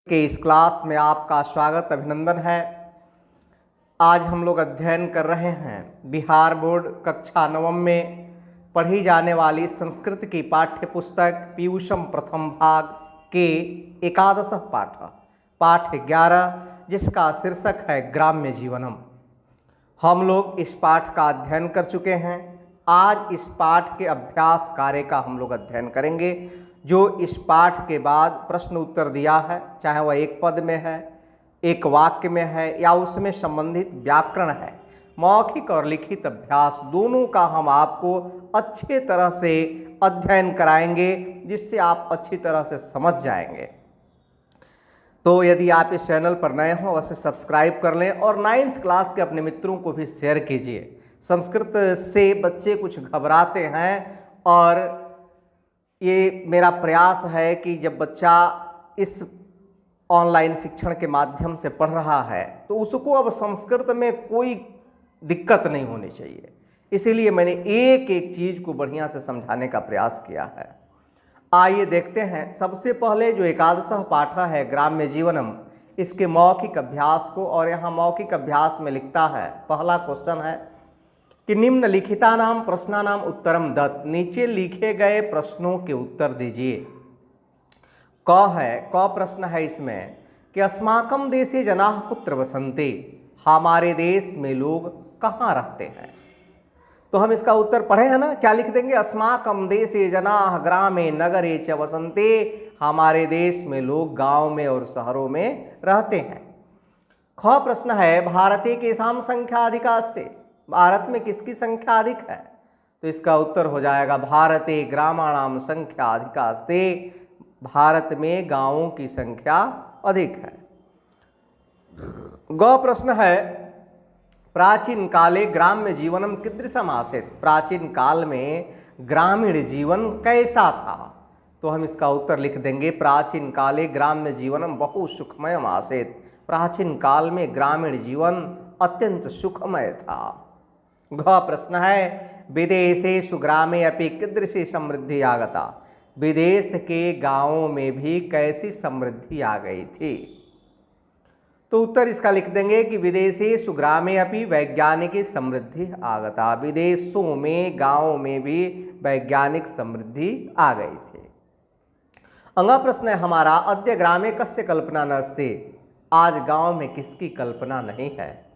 के इस क्लास में आपका स्वागत अभिनंदन है। आज हम लोग अध्ययन कर रहे हैं बिहार बोर्ड कक्षा नवम में पढ़ी जाने वाली संस्कृत की पाठ्य पुस्तक पीयूषम प्रथम भाग के एकादश पाठ 11, जिसका शीर्षक है ग्राम्य जीवनम। हम लोग इस पाठ का अध्ययन कर चुके हैं। आज इस पाठ के अभ्यास कार्य का हम लोग अध्ययन करेंगे, जो इस पाठ के बाद प्रश्न उत्तर दिया है, चाहे वह एक पद में है, एक वाक्य में है या उसमें संबंधित व्याकरण है। मौखिक और लिखित अभ्यास दोनों का हम आपको अच्छे तरह से अध्ययन कराएंगे, जिससे आप अच्छी तरह से समझ जाएंगे। तो यदि आप इस चैनल पर नए हो अवश्य सब्सक्राइब कर लें और 9th क्लास के अपने मित्रों को भी शेयर कीजिए। संस्कृत से बच्चे कुछ घबराते हैं और ये मेरा प्रयास है कि जब बच्चा इस ऑनलाइन शिक्षण के माध्यम से पढ़ रहा है तो उसको अब संस्कृत में कोई दिक्कत नहीं होनी चाहिए। इसीलिए मैंने एक एक चीज़ को बढ़िया से समझाने का प्रयास किया है। आइए देखते हैं। सबसे पहले जो एकादश पाठ है ग्राम्य जीवनम, इसके मौखिक अभ्यास को, और यहाँ मौखिक अभ्यास में लिखता है, पहला क्वेश्चन है कि निम्नलिखितानाम प्रश्नानाम उत्तरम दत्त। नीचे लिखे गए प्रश्नों के उत्तर दीजिए। क प्रश्न है इसमें कि अस्माकम देशे जनाः कुत्र वसन्ते, हमारे देश में लोग कहाँ रहते हैं। तो हम इसका उत्तर पढ़े हैं ना, क्या लिख देंगे? अस्माकम देशे जनाः ग्रामे नगरे च वसन्ते, हमारे देश में लोग गांव में और शहरों में रहते हैं। ख प्रश्न है भारते केषां संख्या अधिका अस्ति, भारत में किसकी संख्या अधिक है। तो इसका उत्तर हो जाएगा भारते ग्रामाणाम संख्या अधिका अस्ति, भारत में गांवों की संख्या अधिक है। ग प्रश्न है प्राचीन काले ग्राम्य जीवनम कीदृशम आसीत्, प्राचीन काल में ग्रामीण जीवन कैसा था। तो हम इसका उत्तर लिख देंगे प्राचीन काले ग्राम्य जीवनम बहु सुखमयम आसीत्, प्राचीन काल में ग्रामीण जीवन अत्यंत सुखमय था। घ प्रश्न है विदेशेषु ग्रामे अपि कीदृशी समृद्धि आगता, विदेश के गांवों में भी कैसी समृद्धि आ गई थी। तो उत्तर इसका लिख देंगे कि विदेशेषु ग्रामे अपि वैज्ञानिक समृद्धि आगता, विदेशों में गांवों में भी वैज्ञानिक समृद्धि आ गई थी। अंगा प्रश्न है हमारा अद्य ग्रामे कस्य कल्पना नास्ति, आज गांव में किसकी कल्पना नहीं है।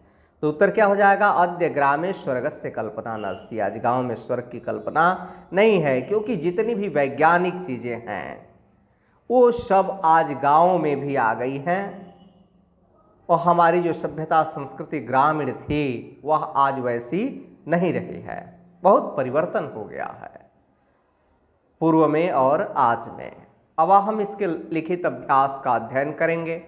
तो उत्तर क्या हो जाएगा? अद्य ग्रामे स्वर्गस्य कल्पना नास्ति, आज गांव में स्वर्ग की कल्पना नहीं है, क्योंकि जितनी भी वैज्ञानिक चीजें हैं वो सब आज गांव में भी आ गई हैं, और हमारी जो सभ्यता संस्कृति ग्रामीण थी वह आज वैसी नहीं रही है। बहुत परिवर्तन हो गया है पूर्व में और आज में। अब हम इसके लिखित अभ्यास का अध्ययन करेंगे,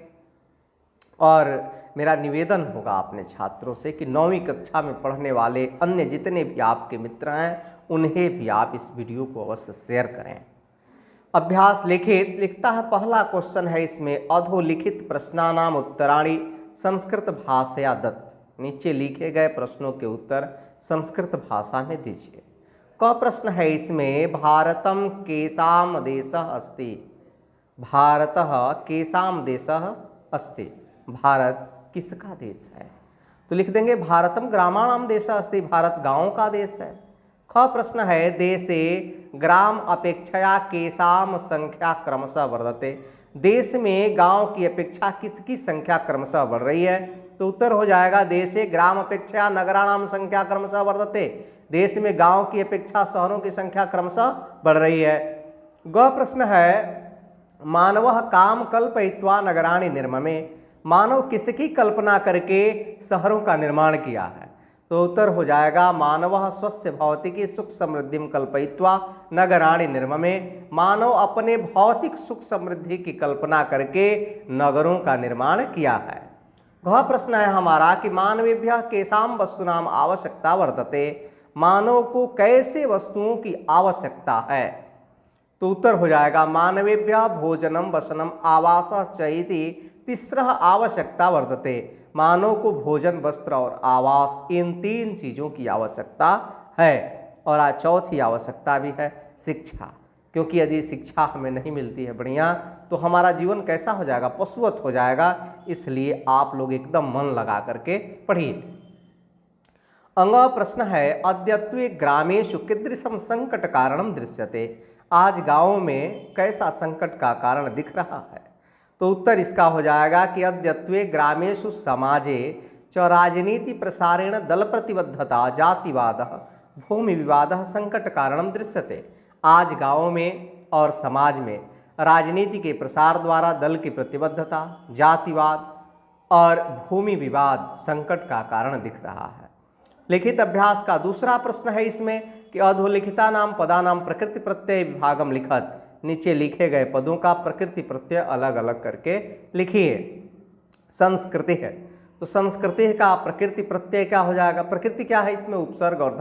और मेरा निवेदन होगा अपने छात्रों से कि 9वीं कक्षा में पढ़ने वाले अन्य जितने भी आपके मित्र हैं उन्हें भी आप इस वीडियो को अवश्य शेयर करें। अभ्यास लिखित लिखता है, पहला क्वेश्चन है इसमें अधोलिखित प्रश्नानाम उत्तराणि संस्कृत भाषया दत्त। नीचे लिखे गए प्रश्नों के उत्तर संस्कृत भाषा में दीजिए। क प्रश्न है इसमें भारतम केषां देशः अस्ति, भारतः केषां देशः अस्ति, भारत किसका देश है। तो लिख देंगे भारतम ग्रामाणाम देशः अस्ति, भारत गांवों का देश है। ख प्रश्न है देशे ग्राम अपेक्षया केषां संख्या क्रमशः वर्धते, देश में गांव की अपेक्षा किसकी संख्या क्रमशः बढ़ रही है। तो उत्तर हो जाएगा देशे ग्राम अपेक्षया नगराणाम संख्या क्रमशः वर्धते, देश में गांव की अपेक्षा शहरों की संख्या क्रमशः बढ़ रही है। ग प्रश्न है मानवः काम कल्पयित्वा नगराणि निर्ममे, मानव किसकी कल्पना करके शहरों का निर्माण किया है। तो उत्तर हो जाएगा मानवः स्वस्य भौतिकी सुख समृद्धिम कल्पयित्वा नगराणि निर्ममे, मानव अपने भौतिक सुख समृद्धि की कल्पना करके नगरों का निर्माण किया है। वह प्रश्न है हमारा कि मानवेभ्यः केषां वस्तूनाम आवश्यकता वर्तते, मानव को कैसे वस्तुओं की आवश्यकता है। तो उत्तर हो जाएगा मानवेभ्यः भोजनम वसनम आवासः च इति तीसरा आवश्यकता वर्तते, मानव को भोजन वस्त्र और आवास इन 3 चीज़ों की आवश्यकता है। और आज चौथी आवश्यकता भी है शिक्षा, क्योंकि यदि शिक्षा हमें नहीं मिलती है बढ़िया तो हमारा जीवन कैसा हो जाएगा, पशुवत हो जाएगा। इसलिए आप लोग एकदम मन लगा करके पढ़िए। अंगः प्रश्न है, अद्यत्वे ग्रामेषु कीदृशं संकट कारणम दृश्यते। आज गाँव में कैसा संकट का कारण दिख रहा है। तो उत्तर इसका हो जाएगा कि अद्यत्वे ग्रामेषु समाजे च राजनीति प्रसारेण दल प्रतिबद्धता जातिवाद भूमि विवाद संकट कारणम दृश्यते। आज गाँव में और समाज में राजनीति के प्रसार द्वारा दल की प्रतिबद्धता, जातिवाद और भूमि विवाद संकट का कारण दिख रहा है। लिखित अभ्यास का दूसरा प्रश्न है इसमें कि अधोलिखिता नाम पदा नाम प्रकृति प्रत्यय विभागम लिखत। नीचे लिखे गए पदों का प्रकृति प्रत्यय अलग अलग करके लिखिए। संस्कृति है तो संस्कृति का प्रकृति प्रत्यय क्या हो जाएगा, प्रकृति क्या है, इसमें उपसर्ग और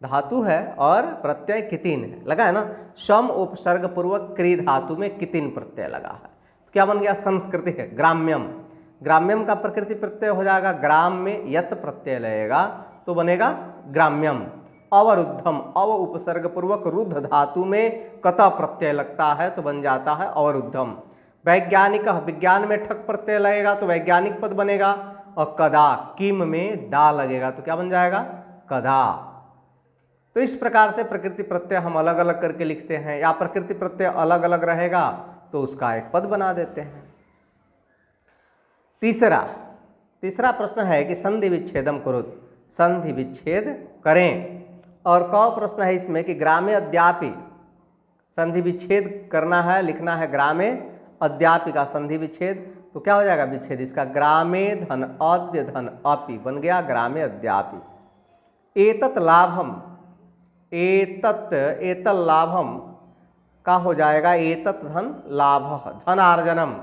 धातु है और प्रत्यय कितिन है, लगा है ना। सम उपसर्ग पूर्वक क्री धातु में कितिन प्रत्यय लगा है, तो क्या बन गया, संस्कृति है। ग्राम्यम, ग्राम्यम का प्रकृति प्रत्यय हो जाएगा, ग्राम में यत प्रत्यय लगेगा तो बनेगा ग्राम्यम। अवरुद्धम, अव उपसर्ग पूर्वक रुद्ध धातु में कत प्रत्यय लगता है तो बन जाता है अवरुद्धम। वैज्ञानिक, विज्ञान में ठक प्रत्यय लगेगा तो वैज्ञानिक पद बनेगा। और कदा, किम में दा लगेगा तो क्या बन जाएगा, कदा। तो इस प्रकार से प्रकृति प्रत्यय हम अलग अलग करके लिखते हैं, या प्रकृति प्रत्यय अलग अलग रहेगा तो उसका एक पद बना देते हैं। तीसरा प्रश्न है कि संधि विच्छेदम कुरुत, संधि विच्छेद करें। और क प्रश्न है इसमें कि ग्रामे अद्यापि, संधि विच्छेद करना है, लिखना है ग्रामे अद्यापि का संधि विच्छेद, तो क्या हो जाएगा विच्छेद इसका, ग्रामे धन अद्य धन अपि बन गया ग्रामे अद्यापि। एतत् लाभम, एतल लाभम का हो जाएगा एतत् धन लाभ धनार्जनम।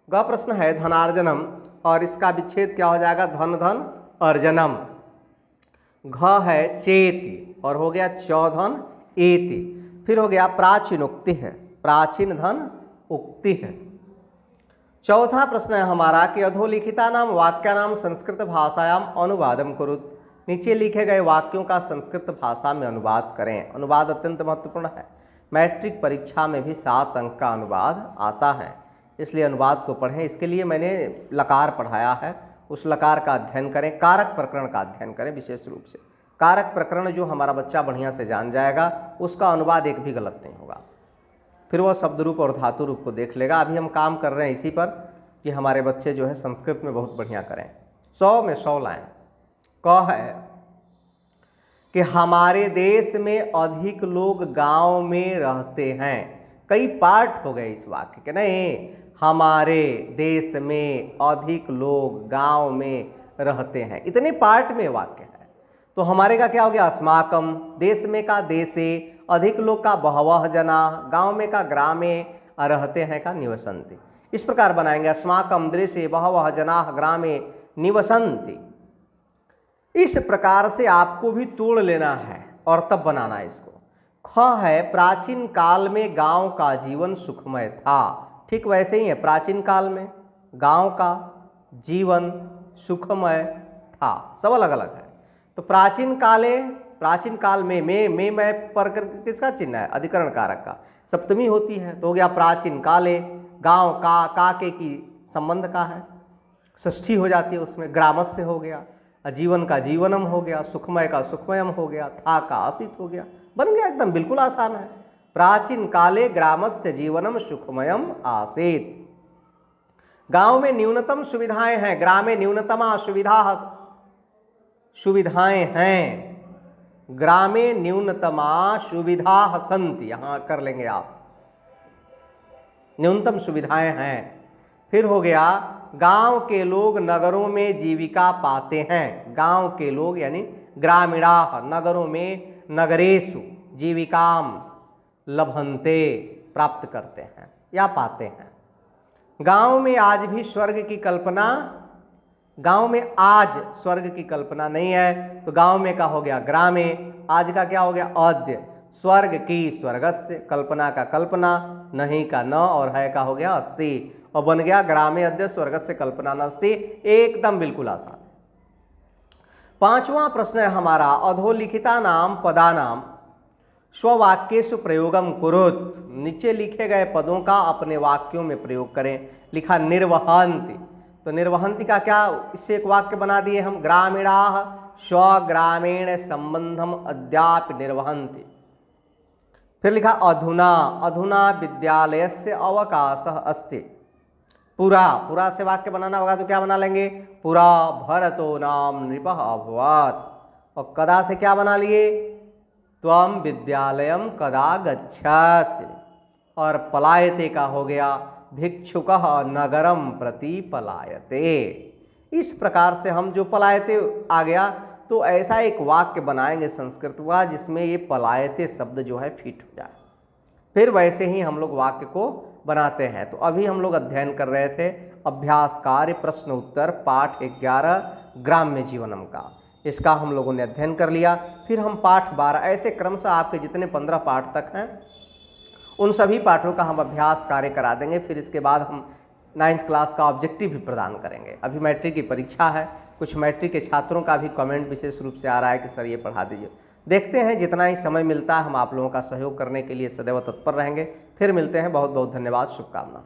ग प्रश्न है धनार्जनम और इसका विच्छेद क्या हो जाएगा, धन धन अर्जनम। घ है चेति और हो गया चौधन एति। फिर हो गया प्राचीन उक्ति है, प्राचीन धन उक्ति है। चौथा प्रश्न है हमारा कि अधोलिखिता नाम वाक्या नाम संस्कृत भाषायाम अनुवादम कुरुत। नीचे लिखे गए वाक्यों का संस्कृत भाषा में अनुवाद करें। अनुवाद अत्यंत महत्वपूर्ण है, मैट्रिक परीक्षा में भी 7 अंक का अनुवाद आता है, इसलिए अनुवाद को पढ़ें। इसके लिए मैंने लकार पढ़ाया है, उस लकार का अध्ययन करें। कारक प्रकरण का अध्ययन करें विशेष रूप से, कारक प्रकरण जो हमारा बच्चा बढ़िया से जान जाएगा उसका अनुवाद एक भी गलत नहीं होगा। फिर वह शब्द रूप और धातु रूप को देख लेगा। अभी हम काम कर रहे हैं इसी पर कि हमारे बच्चे जो है संस्कृत में बहुत बढ़िया करें। 100 में 100 लाएं। क है कि हमारे देश में अधिक लोग गांव में रहते हैं। कई पार्ट हो गए इस वाक्य के, नहीं, हमारे देश में अधिक लोग गांव में रहते हैं, इतने पार्ट में वाक्य है। तो हमारे का क्या हो गया, अस्माकम, देश में का देशे, अधिक लोग का बहवः जना, गांव में का ग्रामे, रहते हैं का निवसन्ति। इस प्रकार बनाएंगे, अस्माकम देशे बहवः जना ग्रामे निवसन्ति। इस प्रकार से आपको भी तोड़ लेना है और तब बनाना है इसको। ख है प्राचीन काल में गांव का जीवन सुखमय था। ठीक वैसे ही है, प्राचीन काल में गांव का जीवन सुखमय था, सब अलग अलग है। तो प्राचीन काल में मैं पर किसका चिन्ह है, अधिकरण कारक का, सप्तमी होती है तो हो गया प्राचीन काले। गांव का के की संबंध का है, षष्ठी हो जाती है उसमें, ग्रामस्य हो गया, जीवन का जीवनम हो गया, सुखमय का सुखमयम हो गया, था का आसित हो गया, बन गया एकदम, बिल्कुल आसान है। प्राचीन काले ग्रामस्य जीवनम सुखमयम आसीत। गांव में न्यूनतम सुविधाएं हैं, ग्रामे न्यूनतमा सुविधाएं हैं, ग्रामे न्यूनतमा सुविधा सन्ति, यहां कर लेंगे आप, न्यूनतम सुविधाएं हैं। फिर हो गया गांव के लोग नगरों में जीविका पाते हैं। गांव के लोग यानी ग्रामीणा नगरों में, नगरेषु जीविकाम लभन्ते, प्राप्त करते हैं या पाते हैं। गांव में आज भी स्वर्ग की कल्पना, गांव में आज स्वर्ग की कल्पना नहीं है, तो गांव में का हो गया ग्रामे, आज का क्या हो गया अद्य, स्वर्ग की स्वर्गस्य, कल्पना का कल्पना, नहीं का न और है का हो गया अस्ति, और बन गया ग्रामे अद्य स्वर्गस्य कल्पना नास्ति। एकदम बिल्कुल आसान। 5वां प्रश्न है हमारा, अधोलिखिता नाम पदा नाम स्ववाक्येषु प्रयोगम कुरुत, नीचे लिखे गए पदों का अपने वाक्यों में प्रयोग करें। लिखा निर्वहन्ति, तो निर्वहन्ति का क्या, इससे एक वाक्य बना दिए हम, ग्रामीणाः स्वग्रामेण संबंधम अद्यापि निर्वहन्ति। फिर लिखा अधुना, अधुना विद्यालयस्य अवकाशः अस्ति। पुरा, पुरा से वाक्य बनाना होगा तो क्या बना लेंगे, पुरा भरतो नाम नृपः अभवत्। और कदा से क्या बना लिए, त्वं विद्यालयम कदा गच्छसि। और पलायते का हो गया, भिक्षुकः नगरम प्रति पलायते। इस प्रकार से हम जो पलायते आ गया तो ऐसा एक वाक्य बनाएंगे संस्कृत का जिसमें ये पलायते शब्द जो है फिट हो जाए। फिर वैसे ही हम लोग वाक्य को बनाते हैं। तो अभी हम लोग अध्ययन कर रहे थे अभ्यास कार्य प्रश्न उत्तर पाठ 11 ग्राम्य जीवनम का, इसका हम लोगों ने अध्ययन कर लिया। फिर हम पाठ 12, ऐसे क्रमशः आपके जितने 15 पाठ तक हैं उन सभी पाठों का हम अभ्यास कार्य करा देंगे। फिर इसके बाद हम 9th क्लास का ऑब्जेक्टिव भी प्रदान करेंगे। अभी मैट्रिक की परीक्षा है, कुछ मैट्रिक के छात्रों का भी कमेंट विशेष रूप से आ रहा है कि सर ये पढ़ा दीजिए। देखते हैं, जितना ही समय मिलता है हम आप लोगों का सहयोग करने के लिए सदैव तत्पर रहेंगे। फिर मिलते हैं, बहुत बहुत धन्यवाद, शुभकामना।